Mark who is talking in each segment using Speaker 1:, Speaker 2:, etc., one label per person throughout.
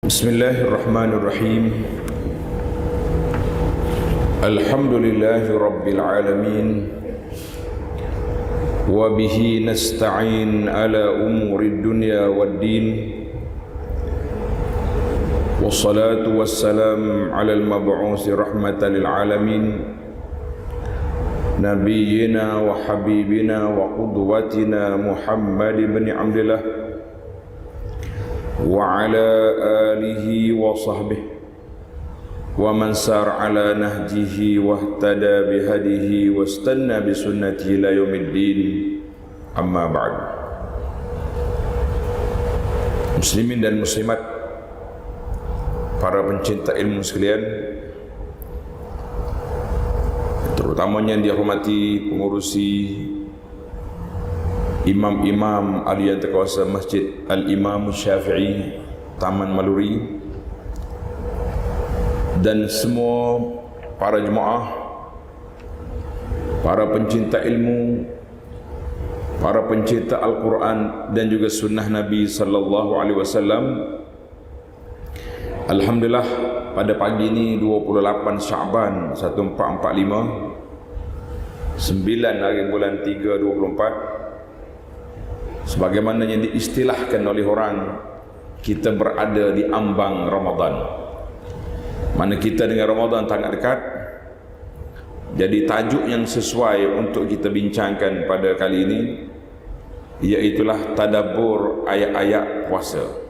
Speaker 1: Bismillahirrahmanirrahim. Alhamdulillahi rabbil alamin. Wa bihi nasta'in ala umuri dunya waddin. Wassalatu wassalam ala al-mab'usi rahmatan lil alamin. Nabiyyina wa habibina wa qudwatina Muhammad ibn Abdillah wa ala alihi wa sahbihi wa man sar ala nahjihi wa ihtada bihadihi wa istanna bi sunnatihi ila yaumiddin. Amma ba'd. Muslimin dan muslimat, para pencinta ilmu sekalian, terutamanya yang dihormati pengurusi imam-imam alian terkuasa Masjid Al-Imam Syafi'i Taman Maluri, dan semua para jemaah, para pencinta ilmu, para pencinta Al-Quran dan juga sunnah Nabi sallallahu alaihi wasallam. Alhamdulillah, pada pagi ini 28 Sya'ban 1445, 9 hari bulan 3 24, sebagaimana yang diistilahkan oleh orang, kita berada di ambang Ramadan. Mana kita dengan Ramadan sangat dekat. Jadi tajuk yang sesuai untuk kita bincangkan pada kali ini iaitulah tadabbur ayat-ayat puasa.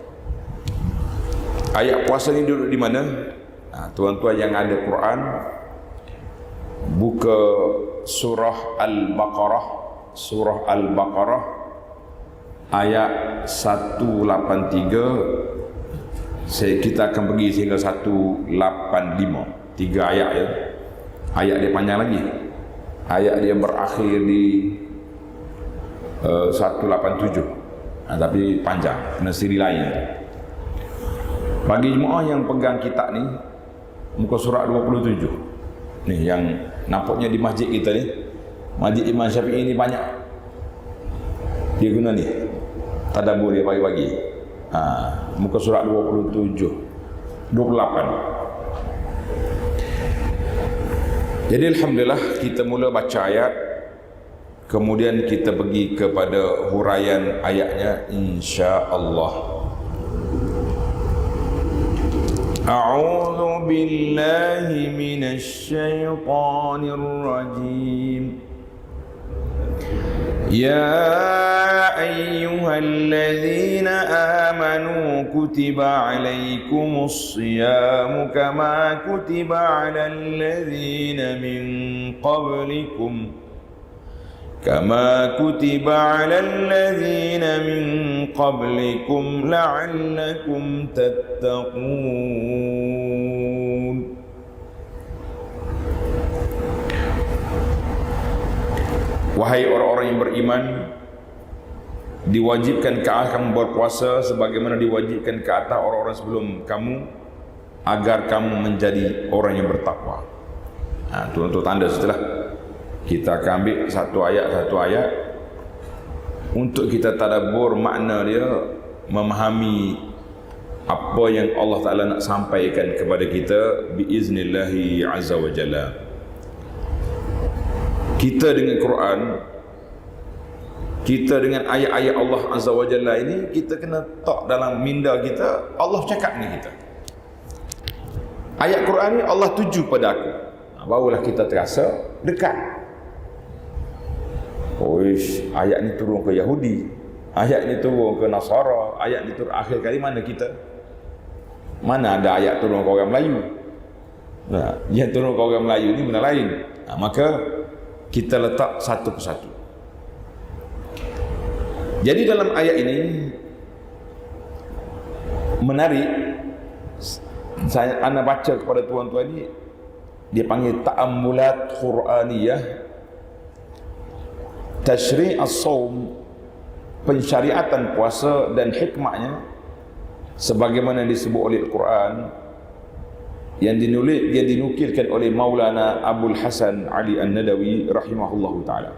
Speaker 1: Ayat puasa ni duduk di mana? Tuan-tuan yang ada Quran, buka surah Al-Baqarah, surah Al-Baqarah ayat 183. Kita akan pergi sehingga 185. 3 ayat ya. Ayat dia panjang lagi. Ayat dia berakhir di 187. Tapi panjang, kena siri lain. Bagi jemaah yang pegang kitab ni, muka surat 27. Ni yang nampaknya di masjid kita ni, Masjid Imam Syafi'i ni banyak dia guna ni tadabbur dia pagi-pagi. Muka surat 28. Jadi alhamdulillah, kita mula baca ayat, kemudian kita pergi kepada huraian ayatnya insya-Allah. A'udzu billahi minasy syaithanir rajim. Ya ayyuhalladzina amanu kutiba alaikumus siyamu kama kutiba alal ladzina min qablikum كما كتب على الذين من قبلكم لعلكم تتقون. Wahai orang-orang yang beriman, diwajibkan ke atas kamu berpuasa sebagaimana diwajibkan ke atas orang-orang sebelum kamu, agar kamu menjadi orang yang bertakwa. Itu untuk tanda setelah kita akan ambil satu ayat untuk kita tadabbur makna dia, memahami apa yang Allah Ta'ala nak sampaikan kepada kita biiznillahi azza wa jalla. Kita dengan Quran, kita dengan ayat-ayat Allah azza wa jalla ini, kita kena tak dalam minda kita, Allah cakap dengan kita. Ayat Quran ni Allah tuju pada aku, barulah kita terasa dekat. Ayat ni turun ke Yahudi, ayat ni turun ke Nasara, ayat ni turun akhir kali mana kita? Mana ada ayat turun ke orang Melayu? Yang turun ke orang Melayu ni benda lain. Maka kita letak satu persatu. Jadi dalam ayat ini menarik, ana baca kepada tuan-tuan ni, dia panggil ta'ammulat Quraniyah. Tashri' as-sawm, pensyariatan puasa dan hikmahnya sebagaimana disebut oleh Al-Quran, yang dinukilkan oleh Maulana Abul Hasan Ali An-Nadawi rahimahullahu ta'ala.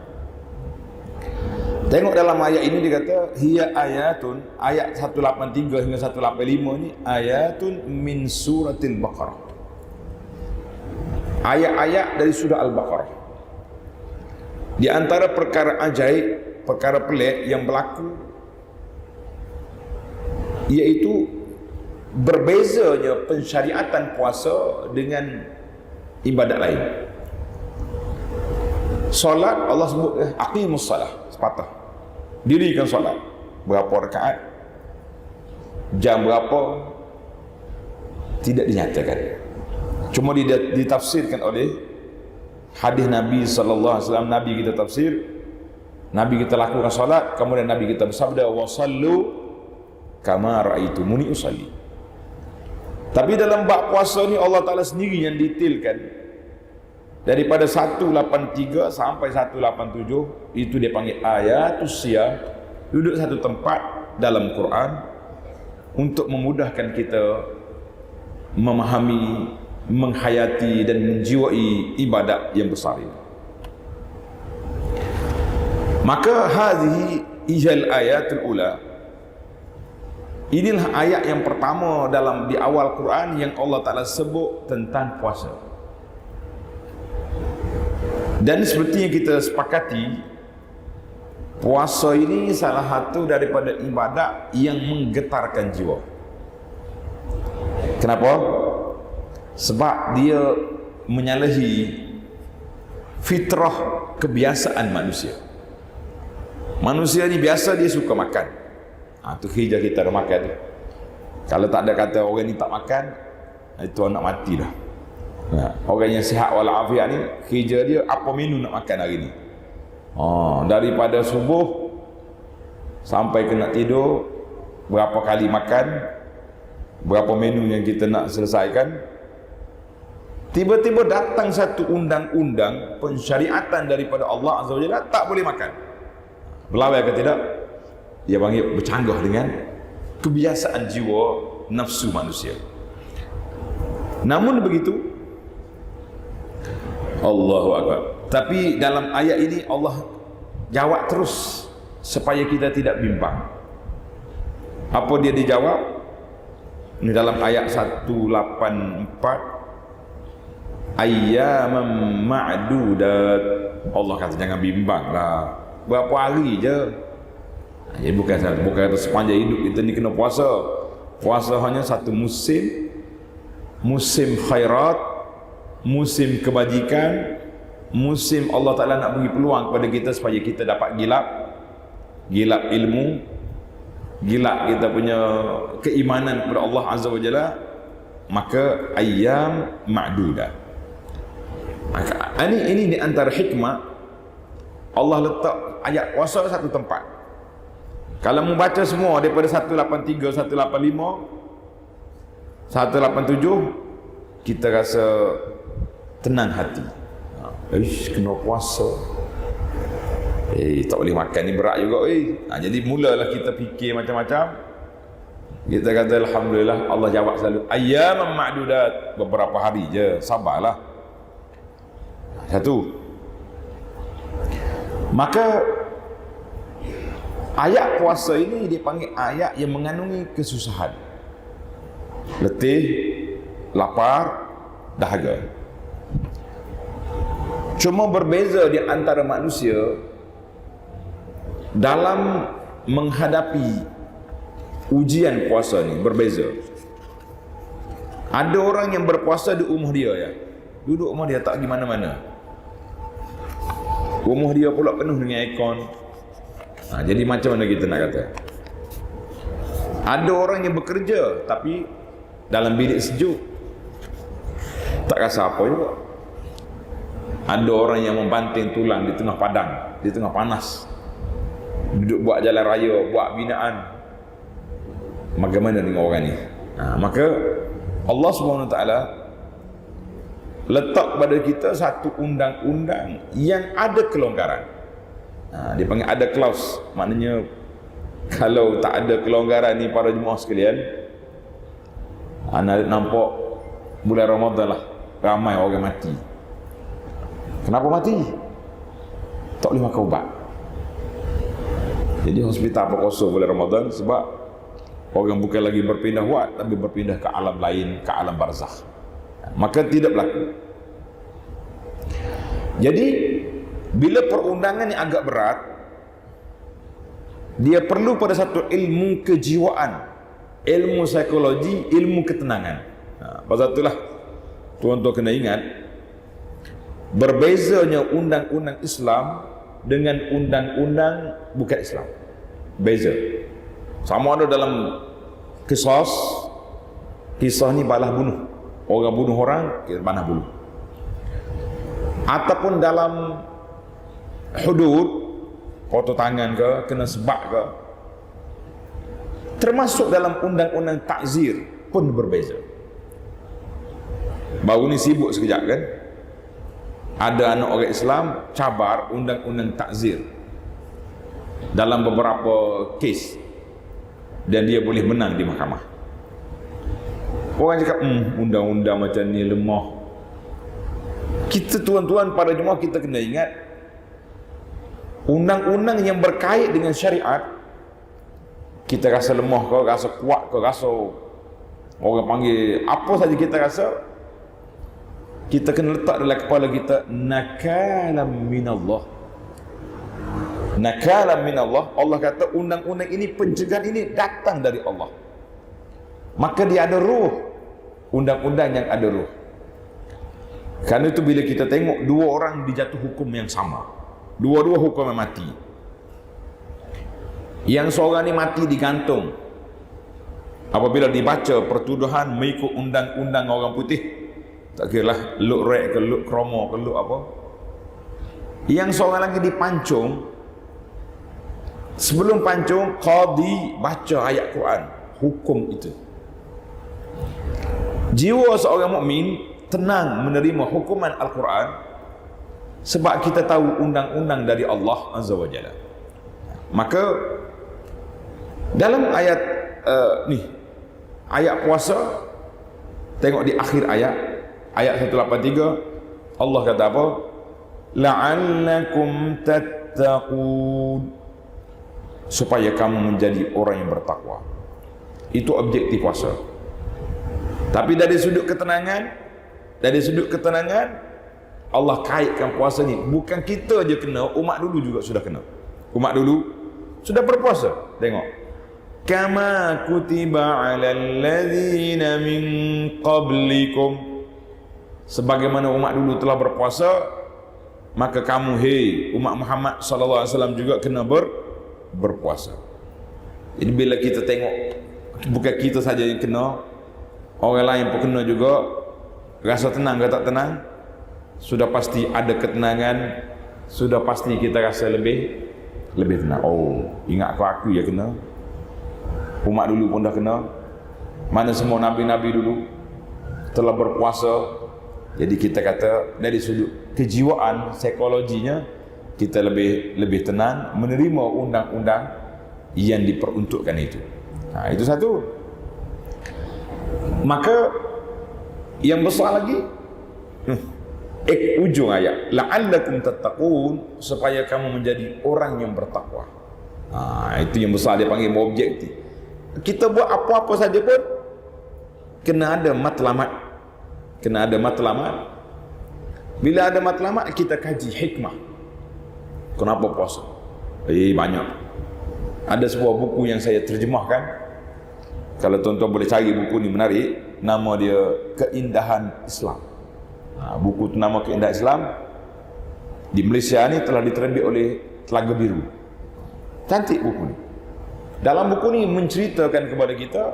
Speaker 1: Tengok dalam ayat ini dia kata hiya ayatun, ayat 183 hingga 185 ni ayatun min suratil Baqarah. Ayat-ayat dari surah Al-Baqarah. Di antara perkara ajaib, perkara pelik yang berlaku iaitu berbezanya pensyariatan puasa dengan ibadat lain. Solat Allah sebut aqimus salah, sepatah. Dirikan solat. Berapa rakaat? Jam berapa? Tidak dinyatakan. Cuma ditafsirkan oleh hadis Nabi sallallahu alaihi wasallam. Nabi kita tafsir, Nabi kita lakukan solat, kemudian Nabi kita bersabda wasallu kama raaitumuni usalli. Tapi dalam bab puasa ni Allah Taala sendiri yang detailkan. Daripada 183 sampai 187 itu dia panggil ayatus siyam, duduk satu tempat dalam Quran untuk memudahkan kita memahami, menghayati dan menjiwai ibadat yang besar ini. Maka hadhihi ijal ayatul ula, inilah ayat yang pertama dalam di awal Quran yang Allah Ta'ala sebut tentang puasa. Dan seperti yang kita sepakati, puasa ini salah satu daripada ibadat yang menggetarkan jiwa. Kenapa? Sebab dia menyalahi fitrah kebiasaan manusia. Manusia ni biasa dia suka makan. Tu hijau kita dah makan tu. Kalau tak ada kata orang ni tak makan, itu anak mati dah. Orang yang sihat walafiat ni, kerja dia apa menu nak makan hari ni. Daripada subuh sampai kena tidur, berapa kali makan, berapa menu yang kita nak selesaikan. Tiba-tiba datang satu undang-undang pensyariatan daripada Allah Azza wa Jalla, tak boleh makan. Berlawan ke tidak? Dia panggil bercanggah dengan kebiasaan jiwa nafsu manusia. Namun begitu, Allahu Akbar. Tapi dalam ayat ini Allah jawab terus supaya kita tidak bimbang. Apa dia dijawab? Ini dalam ayat 184, ayyaman ma'dudat. Allah kata jangan bimbang lah, berapa hari je. Ya, bukan sepanjang hidup kita ni kena puasa. Puasa hanya satu musim, musim khairat, musim kebajikan, musim Allah Ta'ala nak bagi peluang kepada kita supaya kita dapat gilap ilmu, gilap kita punya keimanan kepada Allah Azza wa Jalla. Maka ayyam ma'dudah. Ini di antara hikmah Allah letak ayat puasa satu tempat. Kalau membaca semua daripada 183, 185, 187, kita rasa tenang hati. Kena puasa, tak boleh makan ni berat juga. Jadi mulalah kita fikir macam-macam. Kita kata alhamdulillah, Allah jawab selalu ayyaman ma'dudat, beberapa hari je, sabarlah. Satu. Maka ayat puasa ini dipanggil ayat yang mengandungi kesusahan, letih, lapar, dahaga. Cuma berbeza di antara manusia dalam menghadapi ujian puasa ni, berbeza. Ada orang yang berpuasa di rumah dia, ya, duduk rumah dia, tak pergi mana-mana. Rumah dia pula penuh dengan aircon. Jadi macam mana kita nak kata? Ada orang yang bekerja tapi dalam bilik sejuk, tak rasa apa juga. Ada orang yang membanting tulang di tengah padang, di tengah panas, duduk buat jalan raya, buat binaan. Bagaimana dengan orang ni? Maka Allah SWT letak pada kita satu undang-undang yang ada kelonggaran. Dia panggil ada klaus. Maknanya kalau tak ada kelonggaran ni para jemaah sekalian, nampak bulan Ramadan lah ramai orang mati. Kenapa mati? Tak boleh makan ubat. Jadi hospital berpuasa bulan Ramadan sebab orang bukan lagi berpindah wad, tapi berpindah ke alam lain, ke alam barzakh. Maka tidak berlaku. Jadi bila perundangan yang agak berat, dia perlu pada satu ilmu kejiwaan, ilmu psikologi, ilmu ketenangan. Pasal itulah tuan-tuan kena ingat, berbezanya undang-undang Islam dengan undang-undang bukan Islam. Beza. Sama ada dalam kisah ni balas bunuh. Orang bunuh orang, kita panah bunuh. Ataupun dalam hudud, potong tangan ke, kena sebak ke. Termasuk dalam undang-undang takzir pun berbeza. Baru ni sibuk sekejap kan, ada anak orang Islam cabar undang-undang takzir dalam beberapa kes, dan dia boleh menang di mahkamah. Orang cakap, undang-undang macam ni lemah. Kita tuan-tuan para jemaah, kita kena ingat, undang-undang yang berkait dengan syariat, kita rasa lemah ke, rasa kuat ke, rasa orang panggil apa saja kita rasa, kita kena letak dalam kepala kita, nakalam minallah. Nakalam minallah. Allah kata undang-undang ini, pencegahan ini datang dari Allah. Maka dia ada ruh, undang-undang yang ada ruh. Karena itu bila kita tengok dua orang dijatuh hukum yang sama, dua-dua hukum yang mati, yang seorang ni mati digantung apabila dibaca pertuduhan mengikut undang-undang orang putih, tak kira lah luk rek ke, luk kromo ke, luk apa. Yang seorang lagi dipancung, sebelum pancung qadi baca ayat Quran, hukum itu. Jiwa seorang mukmin tenang menerima hukuman Al-Quran sebab kita tahu undang-undang dari Allah Azza wa Jalla. Maka dalam ayat ayat puasa, tengok di akhir ayat 183, Allah kata apa? La'allakum tattaqun, supaya kamu menjadi orang yang bertakwa. Itu objektif puasa. Tapi dari sudut ketenangan, Allah kaitkan puasa ni, bukan kita je kena, umat dulu juga sudah kena. Umat dulu sudah berpuasa. Tengok, kama kutiba 'alal ladzina min qablikum, sebagaimana umat dulu telah berpuasa, maka kamu, hei umat Muhammad sallallahu alaihi wasallam, juga kena berpuasa. Jadi bila kita tengok, bukan kita saja yang kena, orang lain pun kena juga. Rasa tenang ke tak tenang, sudah pasti ada ketenangan, sudah pasti kita rasa lebih tenang. Oh, ingat aku ya kena, umat dulu pun dah kena, mana semua nabi-nabi dulu telah berpuasa. Jadi kita kata dari sudut kejiwaan, psikologinya, kita lebih tenang menerima undang-undang yang diperuntukkan itu. Nah, itu satu. Maka yang besar lagi, ujung ayat, la'allakum tattaqun, supaya kamu menjadi orang yang bertakwa. Itu yang besar, dia panggil objektif. Kita buat apa-apa saja pun kena ada matlamat. Bila ada matlamat, kita kaji hikmah. Kenapa puasa? Banyak. Ada sebuah buku yang saya terjemahkan. Kalau tuan-tuan boleh cari buku ni, menarik. Nama dia Keindahan Islam. Buku tu nama Keindahan Islam. Di Malaysia ni telah diterbit oleh Telaga Biru. Cantik buku ni. Dalam buku ni menceritakan kepada kita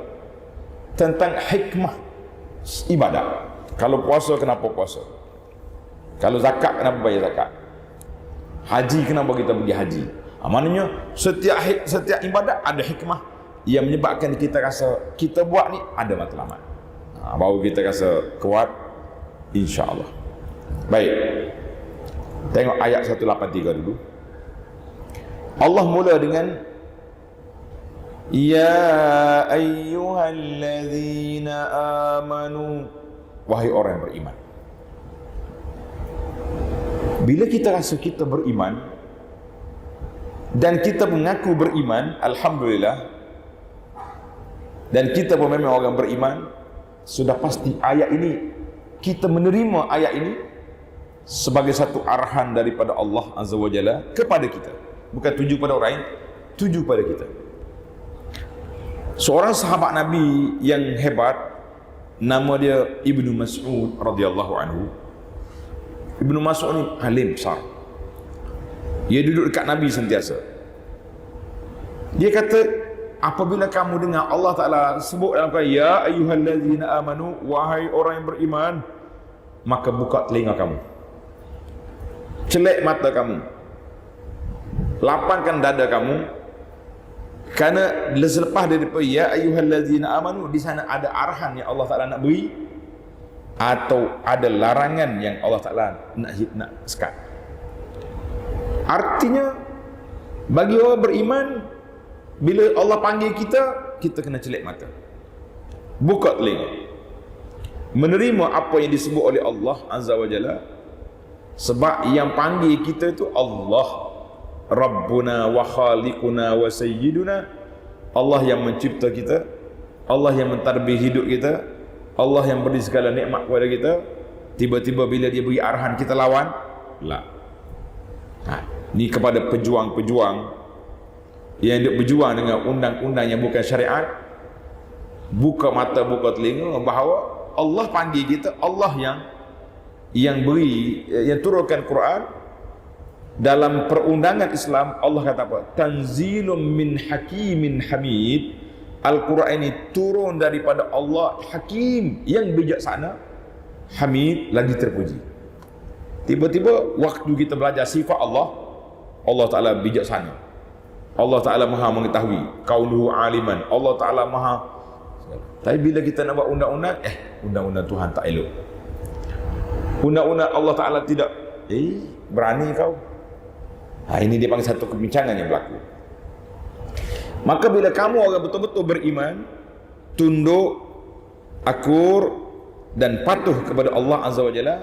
Speaker 1: tentang hikmah ibadat. Kalau puasa, kenapa puasa? Kalau zakat, kenapa bayar zakat? Haji, kenapa kita pergi haji? Maknanya setiap ibadat ada hikmah yang menyebabkan kita rasa kita buat ni ada matlamat. Baru kita rasa kuat, insya-Allah. Baik. Tengok ayat 183 dulu. Allah mula dengan ya ayyuhalladzina amanu, wahai orang yang beriman. Bila kita rasa kita beriman, dan kita mengaku beriman, alhamdulillah, dan kita pun memang orang beriman, sudah pasti ayat ini, kita menerima ayat ini sebagai satu arahan daripada Allah Azza wa Jalla kepada kita. Bukan tuju pada orang lain, tuju pada kita. Seorang sahabat Nabi yang hebat, nama dia Ibnu Mas'ud radhiyallahu anhu. Ibnu Mas'ud ni alim besar. Dia duduk dekat Nabi sentiasa. Dia kata, apabila kamu dengar Allah Ta'ala sebut dalam Quran, ya ayyuhallazina amanu, wahai orang yang beriman, maka buka telinga kamu, celek mata kamu, lapangkan dada kamu, kerana selepas daripada ya ayyuhallazina amanu, di sana ada arahan yang Allah Ta'ala nak beri, atau ada larangan yang Allah Ta'ala nak sekat. Artinya, bagi orang beriman, bila Allah panggil kita, kita kena celek mata, buka telinga, menerima apa yang disebut oleh Allah Azza wa Jalla. Sebab yang panggil kita itu Allah, Rabbuna wa Khaliquna wa Sayyiduna. Allah yang mencipta kita, Allah yang mentadbir hidup kita, Allah yang beri segala nikmat kepada kita. Tiba-tiba bila dia beri arahan, kita lawan? La. Ni kepada pejuang-pejuang yang duk berjuang dengan undang-undang yang bukan syariat, buka mata, buka telinga, bahawa Allah panggil kita, Allah yang beri, yang turunkan Quran dalam perundangan Islam. Allah kata apa? Tanzilum min hakimin hamid. Al-Quran ini turun daripada Allah Hakim, yang bijaksana, Hamid, lagi terpuji. Tiba-tiba waktu kita belajar sifat Allah, Allah Ta'ala bijaksana, Allah Ta'ala maha mengetahui, kaunuhu aliman, Allah Ta'ala maha. Tapi bila kita nak buat undang-undang, undang-undang Tuhan tak elok, undang-undang Allah Ta'ala tidak, berani kau. Ini dia panggil satu kebincangan yang berlaku. Maka bila kamu orang betul-betul beriman, tunduk, akur dan patuh kepada Allah Azza wa Jalla,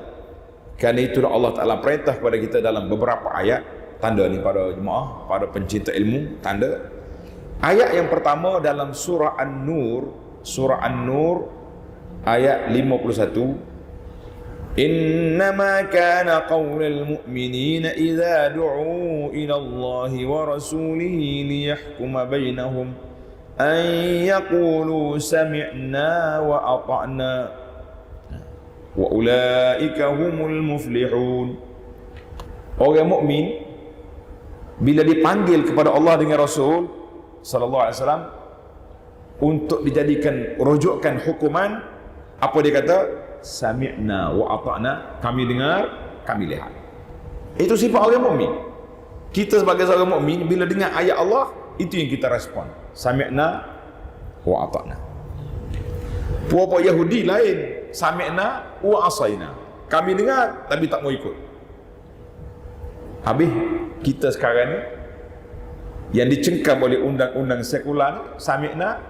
Speaker 1: kerana itulah Allah Ta'ala perintah kepada kita dalam beberapa ayat. Tanda ni para jemaah, para pencinta ilmu, tanda. Ayat yang pertama dalam surah An-Nur, surah An-Nur ayat 51. Innama kana qawlal mu'minina idza du'u ila Allah wa rasulihi liyahkuma bainahum an yaqulu sami'na wa ata'na wa ulaika humul muflihun. Orang mukmin bila dipanggil kepada Allah dengan Rasul sallallahu alaihi wasallam untuk dijadikan rujukan hukuman, apa dia kata? Sami'na wa ata'na, kami dengar, kami lihat. Itu sifat orang mukmin. Kita sebagai seorang mukmin, bila dengar ayat Allah, itu yang kita respon. Sami'na wa ata'na. Puak-puak Yahudi lain, sami'na wa asaina, kami dengar tapi tak mau ikut. Habis kita sekarang ni yang dicengkam oleh undang-undang sekular ni, sami'na,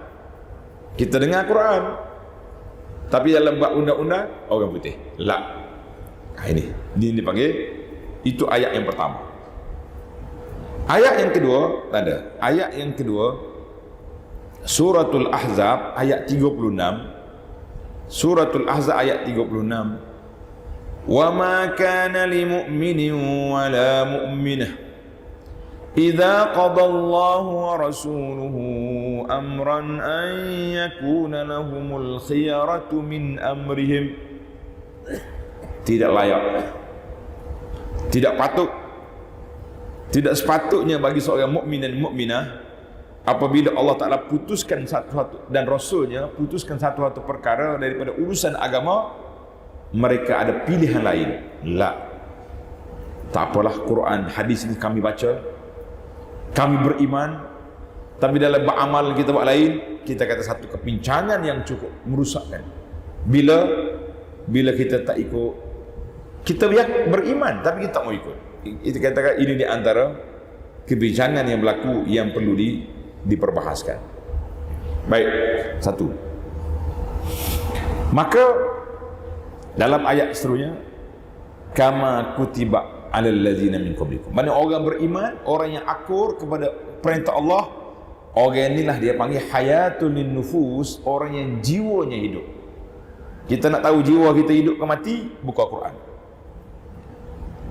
Speaker 1: kita dengar Quran, tapi dalam buat undang-undang orang putih. La. Ini dipanggil, itu ayat yang pertama. Ayat yang kedua, tanda. Ayat yang kedua, Suratul Ahzab ayat 36. Suratul Ahzab ayat 36. Wa ma kana li mu'minin wa la mu'minah idza qada Allahu wa rasuluhu amran an yakuna lahumul khiyaratu min amrihim. Tidak layak, tidak patut, tidak sepatutnya bagi seorang mukmin dan mukminah apabila Allah Ta'ala putuskan satu-satu dan Rasulnya putuskan satu-satu perkara daripada urusan agama, mereka ada pilihan lain. La. Tak apalah, Quran, hadis ini kami baca, kami beriman, tapi dalam beramal kita buat lain. Kita kata satu kepincangan yang cukup merusakkan. Bila kita tak ikut, kita beriman tapi kita tak mau ikut. Itu katakan ini di antara kepincangan yang berlaku yang perlu diperbahaskan. Baik, satu. Maka dalam ayat seterusnya, kama kutiba 'alal ladzina min qablikum. Mana orang beriman, orang yang akur kepada perintah Allah, orang inilah dia panggil hayatul nufus, orang yang jiwanya hidup. Kita nak tahu jiwa kita hidup ke mati, buka Quran.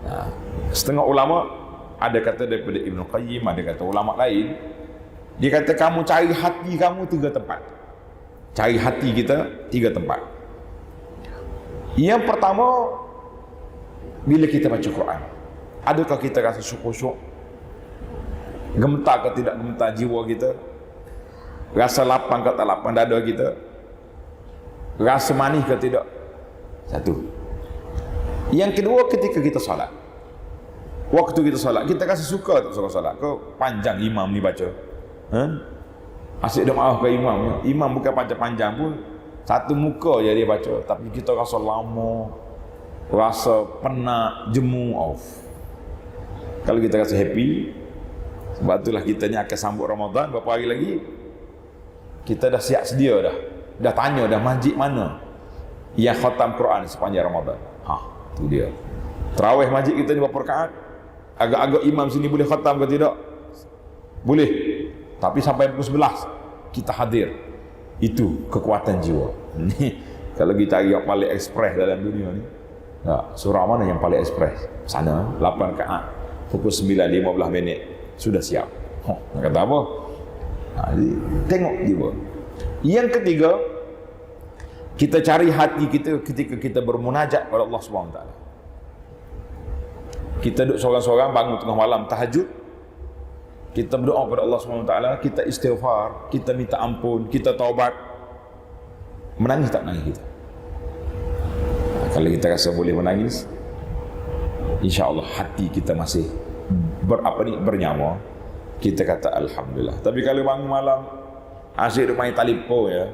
Speaker 1: Nah, setengah ulama ada kata daripada Ibn Qayyim, ada kata ulama lain, dia kata kamu cari hati kamu 3 tempat. Cari hati kita 3 tempat. Yang pertama, bila kita baca Quran, adakah kita rasa syukur-syukur? Gemetar ke tidak gemetar jiwa kita? Rasa lapang ke tak lapang dada kita? Rasa manis ke tidak? Satu. Yang kedua, ketika kita solat, waktu kita solat, kita rasa suka tak suka solat? Kau panjang imam ni baca? Asyik dia maaf ke imam. Imam bukan panjang-panjang pun, satu muka je dia baca, tapi kita rasa lama, rasa penat, jemu, off. Kalau kita rasa happy, sebab itulah kita ni akan sambut Ramadan berapa hari lagi, kita dah siap sedia dah tanya dah masjid mana yang khatam Quran sepanjang Ramadan. Tu dia. Tarawih masjid kita ni berapa rakaat? Agak-agak imam sini boleh khatam ke tidak? Boleh. Tapi sampai pukul 11 kita hadir. Itu kekuatan jiwa. Ni kalau kita cari yang paling ekspres dalam dunia ni, surah mana yang paling ekspres? Sana 8 rakaat, pukul 9:15 minit sudah siap. Nak kata apa? Jadi, tengok jiwa. Yang ketiga, kita cari hati kita ketika kita bermunajat kepada Allah SWT. Kita duduk seorang-seorang, bangun tengah malam tahajud, kita berdoa kepada Allah SWT, kita istighfar, kita minta ampun, kita taubat. Menangis tak menangis kita? Kalau kita rasa boleh menangis, insya-Allah hati kita masih bernyawa, kita kata alhamdulillah. Tapi kalau bangun malam asyik duk main telefon ya,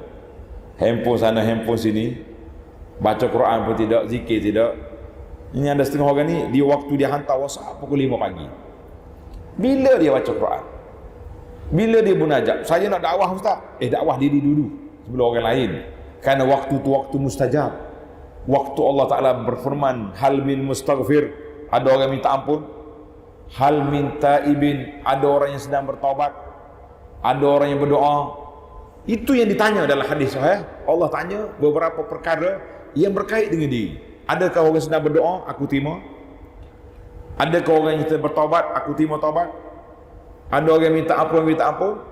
Speaker 1: handphone sana handphone sini, baca Quran pun tidak, zikir tidak. Ini ada setengah orang ni, dia waktu dia hantar WhatsApp pukul 5 pagi. Bila dia baca Quran? Bila dia munajat? Saya nak dakwah ustaz. Dakwah diri dulu sebelum orang lain. Kerana waktu tu waktu mustajab. Waktu Allah Ta'ala berfirman, hal min mustaghfir, ada orang minta ampun. Hal min taibin, ada orang yang sedang bertaubat. Ada orang yang berdoa. Itu yang ditanya dalam hadis sahih. Allah tanya beberapa perkara yang berkait dengan diri. Adakah orang sedang berdoa? Aku terima. Adakah orang yang sedang bertaubat? Aku terima taubat. Ada orang yang minta ampun,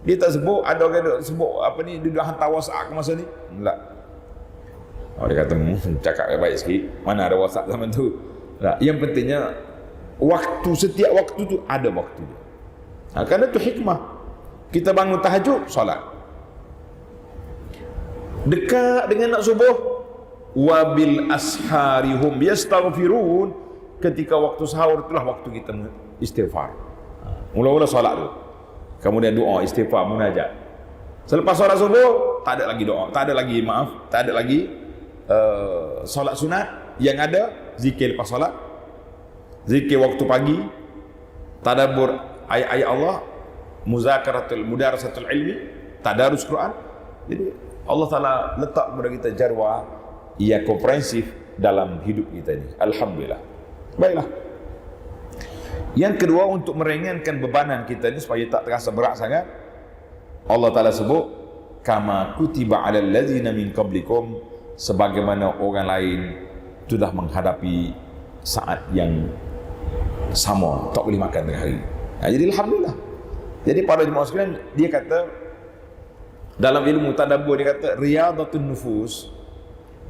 Speaker 1: dia tak sebut. Ada orang yang sebut apa ni, dia dah hantar WhatsApp ke masa ni? Tak. Dia kata cakap baik sikit, mana ada WhatsApp zaman tu. Tak. Yang pentingnya waktu, setiap waktu tu ada waktu dia. Kerana tu hikmah. Kita bangun tahajud, solat. Dekat dengan nak subuh, wabil asharihum yastaghfirun, ketika waktu sahur itulah waktu kita istighfar. Mula-mula solat tu, kemudian doa, istighfar, munajat. Selepas solat subuh, tak ada lagi doa, tak ada lagi solat sunat. Yang ada zikir lepas solat, zikir waktu pagi, tadabbur ayat-ayat Allah, mudarasatul ilmi, tadarus Quran. Jadi Allah Ta'ala letak kepada kita jarwah yang komprehensif dalam hidup kita ini. Alhamdulillah. Baiklah. Yang kedua, untuk meringankan bebanan kita ini supaya tak terasa berat sangat, Allah Ta'ala sebut kama kutiba alal ladzina min qablikum, sebagaimana orang lain sudah menghadapi saat yang sama, tak boleh makan tengah hari. Jadi alhamdulillah. Jadi para jemaah sekalian, dia kata dalam ilmu tadabbur, dia kata riyadatun nufus,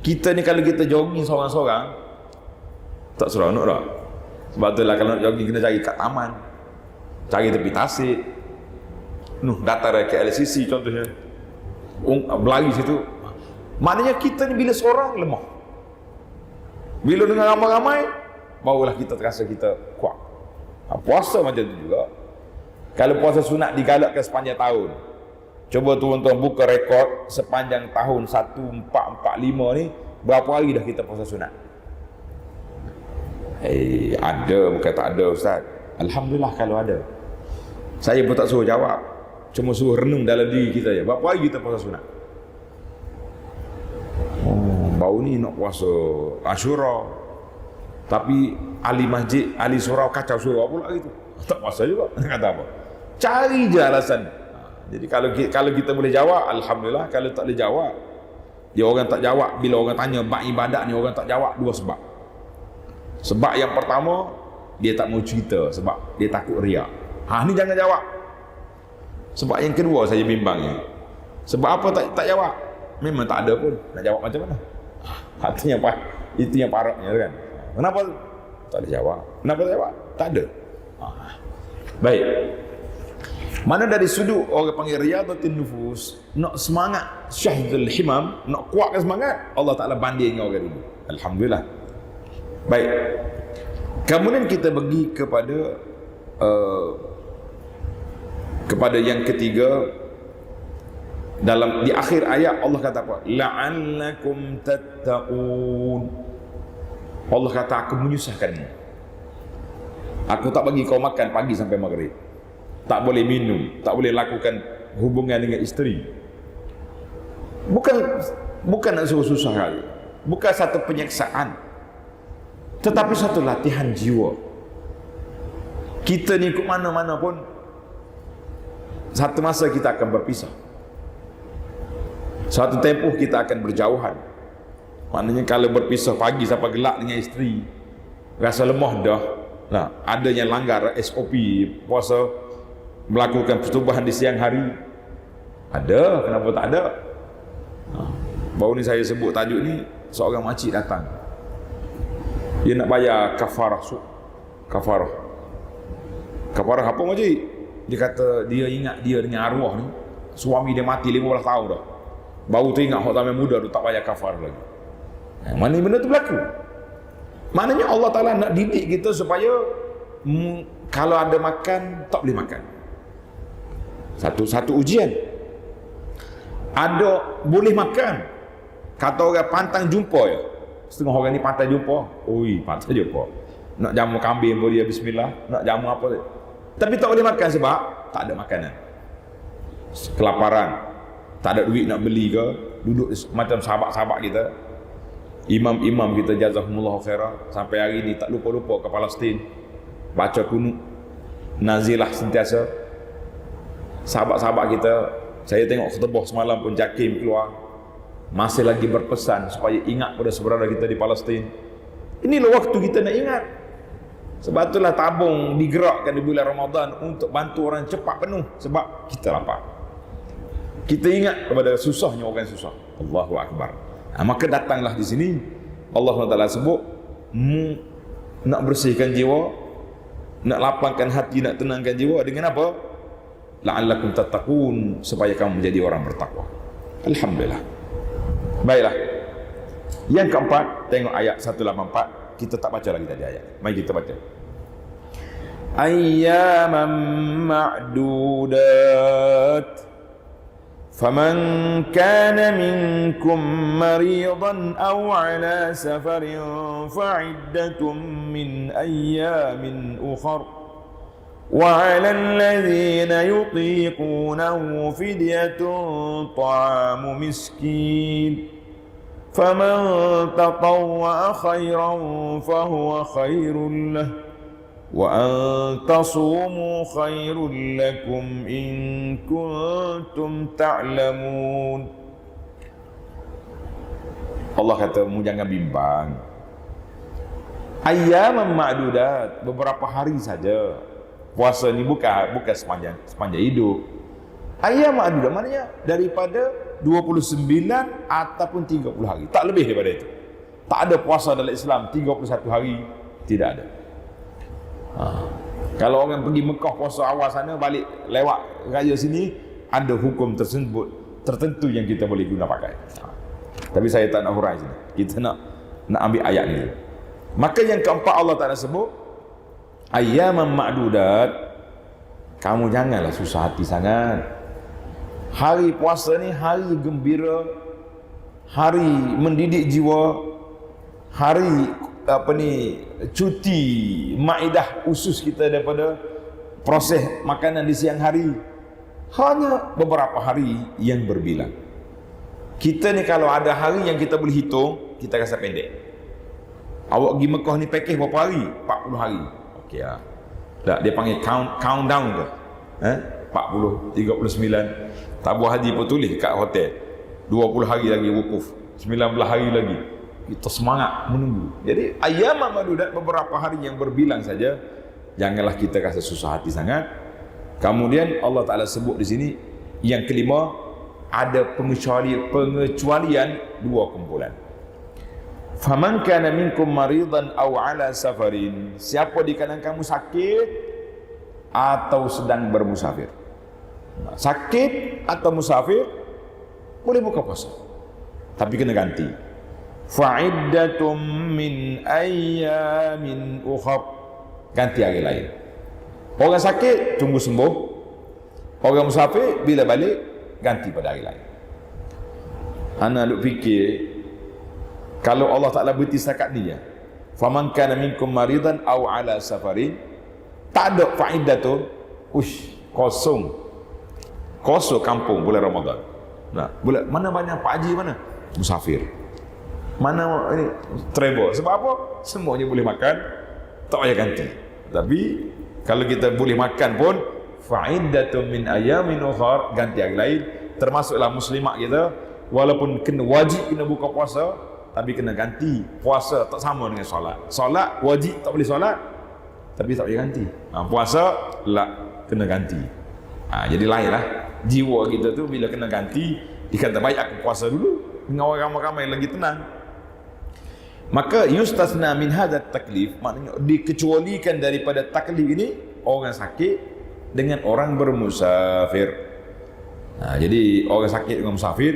Speaker 1: kita ni kalau kita jogging seorang-seorang tak seronok dah. Sebab itulah kalau nak jogging kena cari kat taman, cari tepi tasik, datar ke LCC contohnya, berlari situ. Maknanya kita ni bila seorang lemah, bila dengan ramai-ramai barulah kita terasa kita kuat. Puasa macam tu juga. Kalau puasa sunat digalakkan sepanjang tahun, cuba tuan-tuan buka rekod sepanjang tahun 1445 ni, berapa hari dah kita puasa sunat? Ada, bukan tak ada ustaz. Alhamdulillah kalau ada. Saya pun tak suruh jawab, cuma suruh renung dalam diri kita je. Berapa hari kita puasa sunat? Baru ni nak puasa Ashura, Tapi ahli masjid, ahli surau kacau surau pula gitu. Tak puasa juga. Kata apa? Cari je alasan. Jadi kalau kita boleh jawab, alhamdulillah. Kalau tak boleh jawab, dia orang tak jawab. Bila orang tanya bab ibadat ni, orang tak jawab, dua sebab. Sebab yang pertama, dia tak mau cerita sebab dia takut riak. Ni jangan jawab. Sebab yang kedua saya bimbangnya, sebab apa tak jawab? Memang tak ada pun. Nak jawab macam mana? Itu yang parahnya kan. Kenapa tak ada jawab? Kenapa tak jawab? Tak ada. Baik. Mana dari sudut orang panggil riyadatin nufus, nak semangat syahdul himam, nak kuatkan semangat, Allah Ta'ala banding dengan orang dulu. Alhamdulillah. Baik. Kemudian kita pergi kepada yang ketiga. Di akhir ayat Allah kata apa? La'allakum tattaqun. Allah kata, aku menyusahkanmu. Aku tak bagi kau makan pagi sampai maghrib. Tak boleh minum, tak boleh lakukan hubungan dengan isteri. Bukan nak suruh susah kali. Bukan satu penyeksaan, tetapi satu latihan jiwa. Kita ni ke mana-mana pun, satu masa kita akan berpisah. Suatu tempoh kita akan berjauhan. Maknanya kalau berpisah pagi sampai gelap dengan isteri, rasa lemah dah. Nah, ada yang langgar SOP puasa, melakukan pertubuhan di siang hari. Ada, kenapa tak ada? Baru ni saya sebut tajuk ni, seorang makcik datang. Dia nak bayar kafarah. Kafarah apa makcik? Dia kata dia ingat dia dengan arwah ni, suami dia mati 15 tahun dah. Baru teringat hak zaman muda tu tak payah kafar lagi. Mana benda tu berlaku? Maknanya Allah Ta'ala nak didik kita supaya kalau ada makan, tak boleh makan. Satu ujian. Ada boleh makan. Kata orang pantang jumpa ya. Setengah orang ni pantang jumpa. Pantang jumpa. Nak jamu kambing pun dia bismillah. Nak jamu apa tu. Tapi tak boleh makan sebab tak ada makanan. Kelaparan. Tak ada duit nak beli ke, duduk macam sahabat-sahabat kita, imam-imam kita jazahumullah khairah, sampai hari ni tak lupa-lupa ke Palestin, baca kunut nazilah sentiasa. Sahabat-sahabat kita, saya tengok khutbah semalam pun Jakim keluar, masih lagi berpesan supaya ingat pada saudara kita di Palestin. Inilah waktu kita nak ingat. Sebab itulah tabung digerakkan di bulan Ramadan untuk bantu orang cepat penuh, sebab kita lapar. Kita ingat kepada susahnya orang susah. Allahu Akbar. Maka datanglah di sini Allah SWT sebut nak bersihkan jiwa, nak lapangkan hati, nak tenangkan jiwa dengan apa? La'allakum tattaqun, supaya kamu menjadi orang bertakwa. Alhamdulillah. Baiklah. Yang keempat, tengok ayat 184. Kita tak baca lagi tadi ayat. Mari kita baca. Ayyaman ma'dudat. فمن كان منكم مريضا أو على سفر فعدة من أيام أخر وعلى الذين يطيقونه فدية طعام مسكين فمن تطوع خيرا فهو خير له وأن تصوموا خير لكم إن كنتم تعلمون. Allah kata, mu jangan bimbang. Ayyaman ma'dudat, beberapa hari saja. Puasa ni bukan sepanjang hidup. Ayyam ma'dudat maknanya daripada 29 ataupun 30 hari, tak lebih daripada itu. Tak ada puasa dalam Islam 31 hari, tidak ada. Kalau orang pergi Mekah puasa awal sana, balik lewat raya sini, ada hukum tertentu yang kita boleh guna pakai. Tapi saya tak nak hurai sini. Kita nak ambil ayat ni. Maka yang keempat Allah Ta'ala sebut ayyaman ma'dudat. Kamu janganlah susah hati sangat. Hari puasa ni hari gembira, hari mendidik jiwa, hari cuti maidah usus kita daripada proses makanan di siang hari. Hanya beberapa hari yang berbilang. Kita ni kalau ada hari yang kita boleh hitung, kita rasa pendek. Awak pergi Mekah ni package berapa hari? 40 hari. Okey lah. Tak, dia panggil countdown ke? 40, 39. Tabung haji pun tulis kat hotel. 20 hari lagi wukuf. 19 hari lagi. Kita semangat menunggu. Jadi ayam ma'dudat, beberapa hari yang berbilang saja. Janganlah kita rasa susah hati sangat. Kemudian Allah Ta'ala sebut di sini yang kelima, ada pengecualian dua kumpulan. Faman kana minkum maridan aw ala safarin, siapa di kalangan kamu sakit atau sedang bermusafir. Sakit atau musafir boleh buka puasa, tapi kena ganti. Fa'iddatum min ayyamin ukhra, ganti hari lain. Orang sakit tunggu sembuh, orang musafir bila balik ganti pada hari lain. Ana duk fikir, kalau Allah Ta'ala berhenti setakat ni ya, faman kana minkum maridan aw ala safarin, tak ada faedah tu, kosong kampung bulan Ramadan. Nah, bulan mana banyak Pak Haji mana? Musafir. Mana ini travel. Sebab apa? Semuanya boleh makan, tak payah ganti. Tapi kalau kita boleh makan pun, fa'iddatun min ayamin ukhar, ganti hari lain. Termasuklah muslimat kita, walaupun kena wajib kena buka puasa, tapi kena ganti. Puasa tak sama dengan solat. Solat wajib tak boleh solat, tapi tak boleh ganti. Puasa lah kena ganti. Jadi lain lah. Jiwa kita tu bila kena ganti, dikata baik aku puasa dulu dengan orang ramai-ramai lagi tenang. Maka yustasna min hadzat taklif, maknanya dikecualikan daripada taklif ini orang sakit dengan orang bermusafir. Jadi orang sakit dengan musafir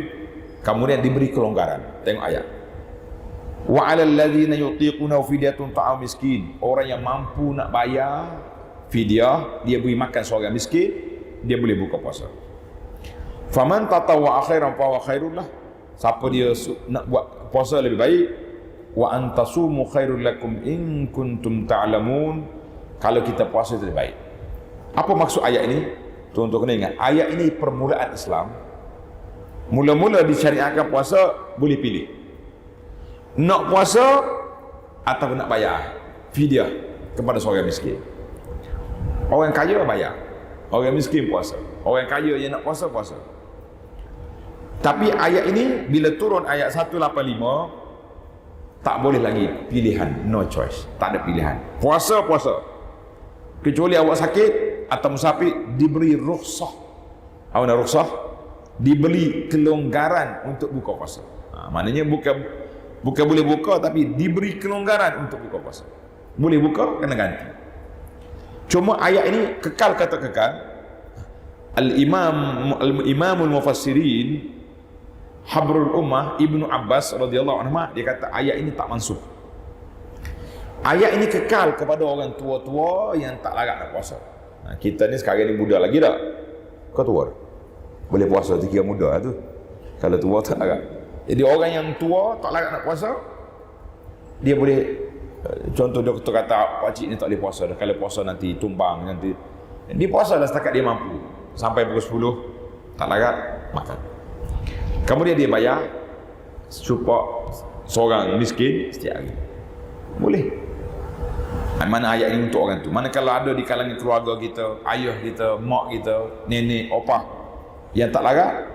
Speaker 1: kemudian diberi kelonggaran. Tengok ayat. Wa 'alal ladzina yutiquna fidyatun ta'am miskin. Orang yang mampu nak bayar fidyah, dia beri makan seorang miskin, dia boleh buka puasa. Faman tatawwa khairan fa huwa khairul lah. Siapa dia nak buat puasa lebih baik, wa antasumu khairul lakum in kuntum ta'lamun. Kalau kita puasa itu lebih baik. Apa maksud ayat ini? Tuan-tuan kena ingat, ayat ini permulaan Islam. Mula-mula disyariatkan puasa, boleh pilih nak puasa atau nak bayar fidyah kepada seorang miskin. Orang kaya bayar, orang miskin puasa. Orang kaya yang nak puasa, puasa. Tapi ayat ini bila turun ayat 185, tak boleh lagi pilihan, no choice, tak ada pilihan. Puasa, puasa. Kecuali awak sakit atau musafir, diberi rukhsah. Awak nak rukhsah? Diberi kelonggaran untuk buka puasa. Maknanya bukan boleh buka, tapi diberi kelonggaran untuk buka puasa. Boleh buka, kena ganti. Cuma ayat ini kekal kata kekal. Al-Imamul Mufassirin Habrul Ummah Ibnu Abbas radhiyallahu anhu, dia kata ayat ini tak mansukh. Ayat ini kekal kepada orang tua-tua yang tak larat nak puasa. Kita ni sekarang ni muda lagi tak? Kau tua? Boleh puasa tu kira muda lah tu. Kalau tua tak larat. Jadi orang yang tua tak larat nak puasa, dia boleh, contoh doktor kata pakcik ni tak boleh puasa dah, kalau puasa nanti tumbang, nanti dia puasa dah setakat dia mampu. Sampai pukul 10 tak larat makan. Kemudian dia bayar supaya seorang miskin setiap hari. Boleh. Mana ayat ini untuk orang tu? Mana kalau ada di kalangan keluarga kita, ayah kita, mak kita, nenek, opah yang tak larat,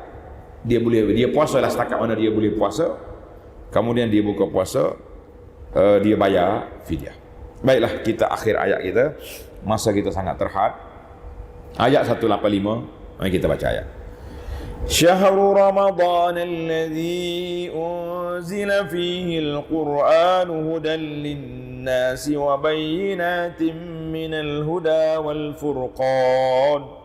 Speaker 1: dia puasa lah setakat mana dia boleh puasa. Kemudian dia buka puasa, dia bayar fidyah. Baiklah, kita akhir ayat kita. Masa kita sangat terhad. Ayat 185, mari kita baca ayat. Syahrul Ramadan alladhi unzila fihi al-Qur'an hudan lin-nasi wa bayyinatin minal huda wal furqan.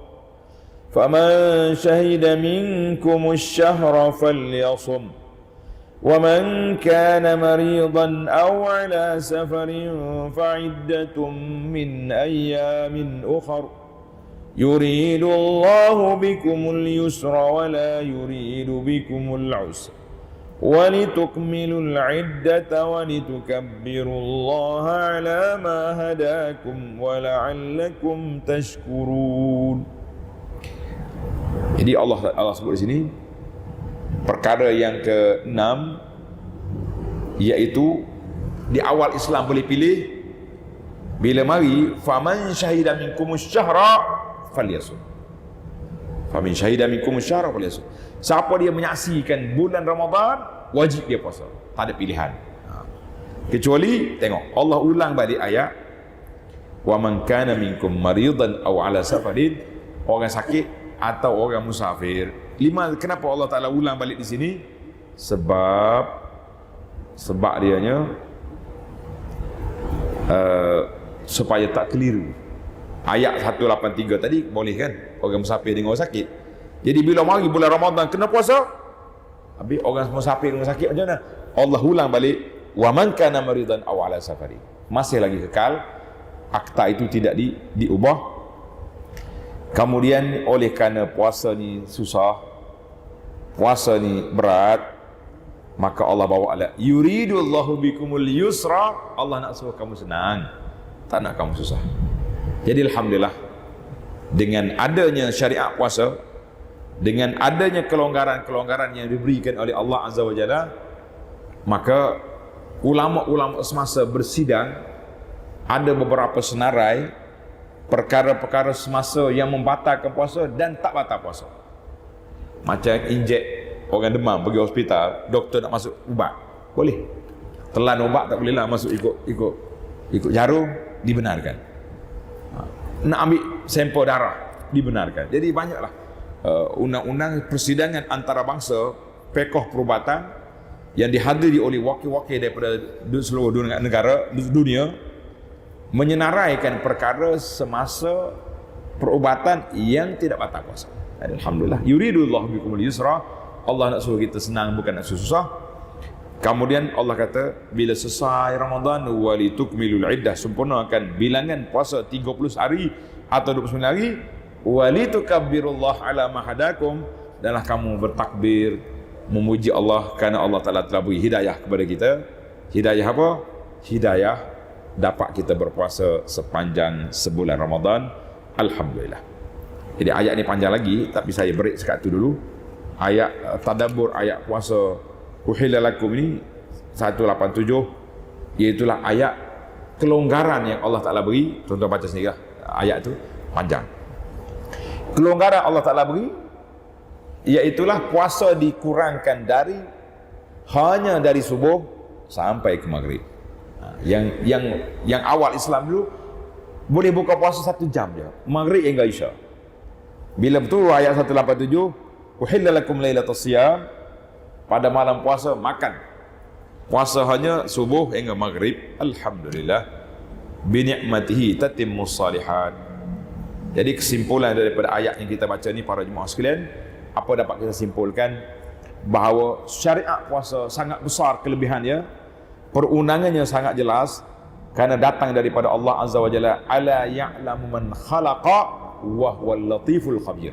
Speaker 1: Faman shahida minkum ash-shahra falyasum. ومن كان مريضا أو على سفر فعدة من أيام أخر يريد الله بكم اليسر ولا يريد بكم العسر ولتكملوا العدة ولتكبروا الله على ما هداكم ولعلكم تشكرون. Jadi Allah sebut di sini perkara yang ke-6, iaitu Di awal Islam boleh pilih. Bila mari faman syahida minkumus syahra falyasum. Faman syahida minkumus syahra falyasum. Siapa dia menyaksikan bulan Ramadan, wajib dia puasa. Tak ada pilihan. Kecuali tengok Allah ulang balik ayat wa man kana minkum maridan aw ala safarin, orang sakit atau orang musafir. Kenapa Allah Taala ulang balik di sini? Sebab dianya supaya tak keliru. Ayat 183 tadi boleh kan orang musafir dengan orang sakit. Jadi bila mari bulan Ramadan kena puasa, habis orang musafir dengan sakit macam mana? Allah ulang balik wa man kana maridan aw ala safari. Masih lagi kekal, akta itu tidak diubah. Kemudian oleh kerana puasa ni susah, puasa ni berat, maka Allah bawa ala yuridullahu bikumul yusra, Allah nak suruh kamu senang, tak nak kamu susah. Jadi alhamdulillah, dengan adanya syariat puasa, dengan adanya kelonggaran-kelonggaran yang diberikan oleh Allah Azza wa Jalla, maka ulama-ulama semasa bersidang, ada beberapa senarai perkara-perkara semasa yang membatalkan puasa dan tak batal puasa. Macam injek orang demam pergi hospital, doktor nak masuk ubat, boleh. Telan ubat tak boleh lah masuk ikut jarum, dibenarkan. Nak ambil sampel darah, dibenarkan. Jadi banyaklah undang-undang persidangan antarabangsa pekoh perubatan yang dihadiri oleh wakil-wakil daripada seluruh dunia menyenaraikan perkara semasa perubatan yang tidak batal puasa. Alhamdulillah, yuridullahu bikumul yusra, Allah nak suruh kita senang, bukan nak susah. Kemudian Allah kata bila selesai Ramadan walitukmilul iddah, sempurnakan bilangan puasa 30 hari atau 29 hari, walitukabbirullah ala ma hadakum, danlah kamu bertakbir memuji Allah kerana Allah Taala telah beri hidayah kepada kita. Hidayah apa? Hidayah dapat kita berpuasa sepanjang sebulan Ramadan. Alhamdulillah. Jadi ayat ni panjang lagi, tapi saya break sekat tu dulu. Ayat tadabbur ayat puasa uhilla lakum ini 187, iaitulah ayat kelonggaran yang Allah Taala beri. Tuan-tuan baca sendirilah, ayat tu panjang. Kelonggaran Allah Taala beri iaitulah puasa dikurangkan hanya dari subuh sampai ke maghrib. Yang awal Islam dulu boleh buka puasa 1 jam je, maghrib hingga isya. Bila betul ayat 187, uhilla lakum lailatas siyam, pada malam puasa makan. Puasa hanya subuh hingga maghrib. Alhamdulillah, bi ni'matihi tatimmus salihat. Jadi kesimpulan daripada ayat yang kita baca ni para jemaah sekalian, apa dapat kita simpulkan? Bahawa syariat puasa sangat besar kelebihannya, perundangannya sangat jelas, kerana datang daripada Allah Azza wa Jalla, ala ya'lamu man khalaqa wa huwal latiful khabir.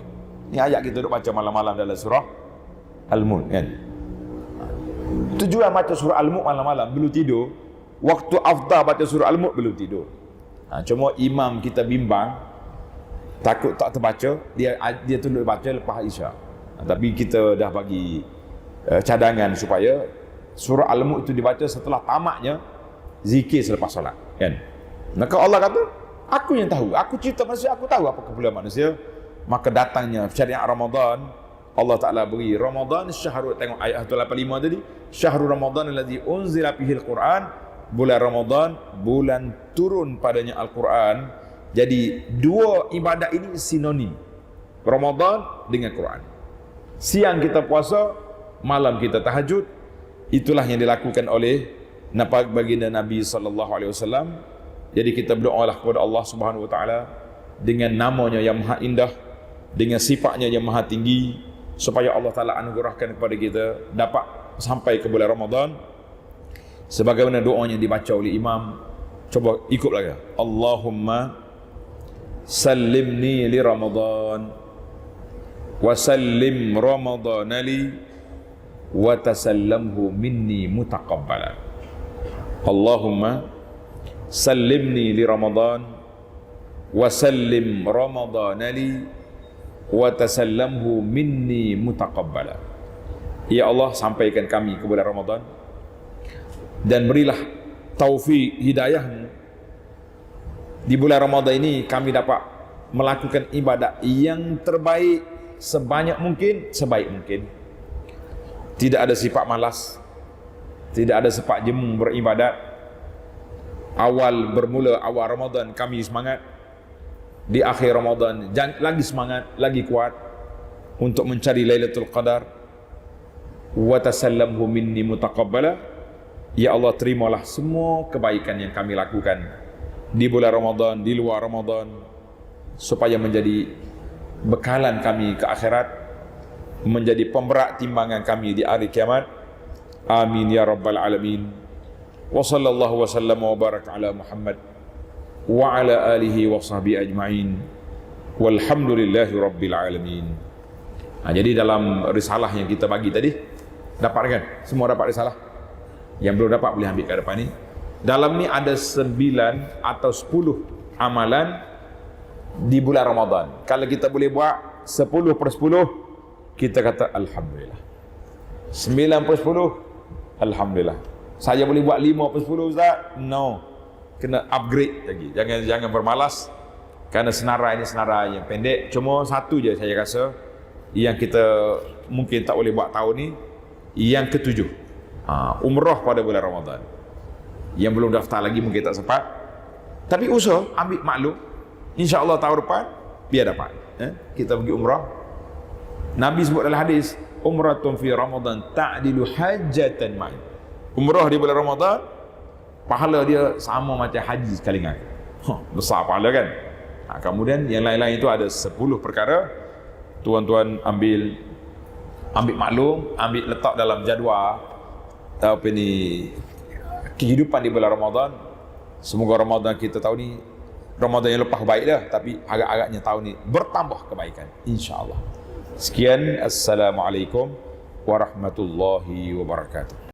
Speaker 1: Ini ayat kita duk baca malam-malam dalam surah Al-Mulk kan. Tujuan baca surah Al-Mulk malam-malam belum tidur, waktu afdal baca surah Al-Mulk belum tidur. Cuma imam kita bimbang, takut tak terbaca, dia tunduk baca lepas Isya. Tapi kita dah bagi cadangan supaya surah Al-Mulk itu dibaca setelah tamatnya zikir selepas solat kan. Maka Allah kata, aku yang tahu, aku cipta manusia, aku tahu apa keperluan manusia. Maka datangnya syariat Ramadan, Allah Ta'ala beri Ramadan syahrul, tengok ayat 185 tadi, syahrul Ramadan alladzi unzila fihi al-Quran, bulan Ramadan, bulan turun padanya Al-Quran. Jadi dua ibadat ini sinonim, Ramadan dengan Quran. Siang kita puasa, malam kita tahajud. Itulah yang dilakukan oleh baginda Nabi SAW. Jadi kita berdoalah kepada Allah Subhanahu Wa Taala dengan namanya yang maha indah, dengan sifatnya yang maha tinggi, supaya Allah Taala anugerahkan kepada kita dapat sampai ke bulan Ramadan sebagaimana doa yang dibaca oleh imam. Coba ikut lagi. Allahumma sallimni li Ramadan wa sallim Ramadana li wa tasallamhu minni mutaqabbalan. Allahumma sallimni li Ramadan wa sallim Ramadana li wa tasallamhu minni mutaqabbalan. Ya Allah, sampaikan kami ke bulan Ramadan dan berilah taufik hidayahmu, di bulan Ramadan ini kami dapat melakukan ibadat yang terbaik sebanyak mungkin, sebaik mungkin. Tidak ada sifat malas, tidak ada sifat jemu beribadat. Bermula awal Ramadan kami semangat, di akhir Ramadan lagi semangat, lagi kuat untuk mencari Lailatul Qadar. Wa tasallamhu minni mutaqabbala. Ya Allah, terimalah semua kebaikan yang kami lakukan di bulan Ramadan, di luar Ramadan, supaya menjadi bekalan kami ke akhirat, menjadi pemberat timbangan kami di hari kiamat. Amin ya rabbal alamin. Wa sallallahu wa sallam wa baraka ala Muhammad wa ala alihi wa sahbihi ajma'in. Walhamdulillahi rabbil alamin. Jadi dalam risalah yang kita bagi tadi, dapat kan? Semua dapat risalah? Yang belum dapat boleh ambil ke depan ni. Dalam ni ada 9 atau 10 amalan di bulan Ramadan. Kalau kita boleh buat 10 per 10, kita kata Alhamdulillah. 9 per 10, Alhamdulillah. Saya boleh buat 5 per 10 Ustaz? No. Kena upgrade lagi. Jangan bermalas. Kerana senarai ini senarai yang pendek. Cuma satu je saya rasa yang kita mungkin tak boleh buat tahun ni, yang ke-7. Umrah pada bulan Ramadan. Yang belum daftar lagi mungkin tak sempat, tapi usaha ambil maklum, insya-Allah tahun depan biar dapat. Kita pergi umrah. Nabi sebut dalam hadis, umratun fi Ramadan ta'dilu hajjatan ma'i. Umrah di bulan Ramadan, pahala dia sama macam haji sekali dengan. Besar pahala kan? Kemudian yang lain-lain itu ada 10 perkara. Tuan-tuan ambil maklum, ambil letak dalam jadual kehidupan di bulan Ramadan. Semoga Ramadan kita tahun ni, Ramadan yang lepas baik dah, tapi agak-agaknya tahun ni bertambah kebaikan, insya-Allah. Sekian, assalamualaikum warahmatullahi wabarakatuh.